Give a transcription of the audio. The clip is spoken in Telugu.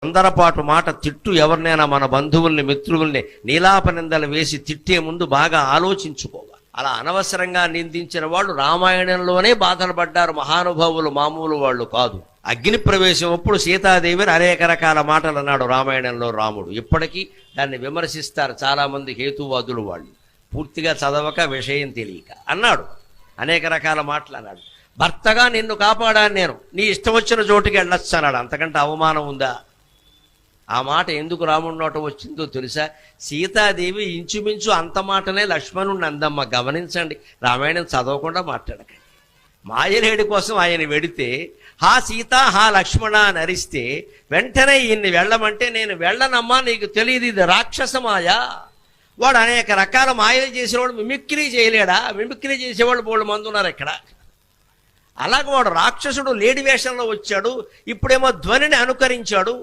తొందరపాటు మాట తిట్టు ఎవరినైనా మన బంధువుల్ని మిత్రుల్ని నీలాపనిందలు వేసి తిట్టే ముందు బాగా ఆలోచించుకోవాలి. అలా అనవసరంగా నిందించిన వాళ్ళు రామాయణంలోనే బాధలు పడ్డారు, మహానుభావులు మామూలు వాళ్ళు కాదు. అగ్ని ప్రవేశం అప్పుడు సీతాదేవిని అనేక రకాల మాటలు అన్నాడు రామాయణంలో రాముడు. ఇప్పటికీ దాన్ని విమర్శిస్తారు చాలామంది హేతువాదులు. వాళ్ళు పూర్తిగా చదవక విషయం తెలియక అన్నాడు, అనేక రకాల మాటలు అన్నాడు. భర్తగా నిన్ను కాపాడాను నేను, నీ ఇష్టం వచ్చిన చోటుకి వెళ్ళొచ్చు అన్నాడు. అంతకంటే అవమానం ఉందా? ఆ మాట ఎందుకు రాముడి నోట వచ్చిందో తెలుసా? సీతాదేవి ఇంచుమించు అంత మాటనే లక్ష్మణుడిని అందమ్మ. గమనించండి, రామాయణం చదవకుండా మాట్లాడకండి. మాయలేడి కోసం ఆయన వెడితే హా సీత హా లక్ష్మణ అని అరిస్తే వెంటనే ఈయన్ని వెళ్ళమంటే నేను వెళ్ళనమ్మా, నీకు తెలియదు ఇది రాక్షస మాయ. వాడు అనేక రకాల మాయలు చేసేవాడు మిమిక్రీ చేయలేడా? మిమిక్రీ చేసేవాళ్ళు బోళ్ళు మంది ఉన్నారు ఇక్కడ. అలాగే వాడు రాక్షసుడు లేడి వేషంలో వచ్చాడు, ఇప్పుడేమో ధ్వనిని అనుకరించాడు.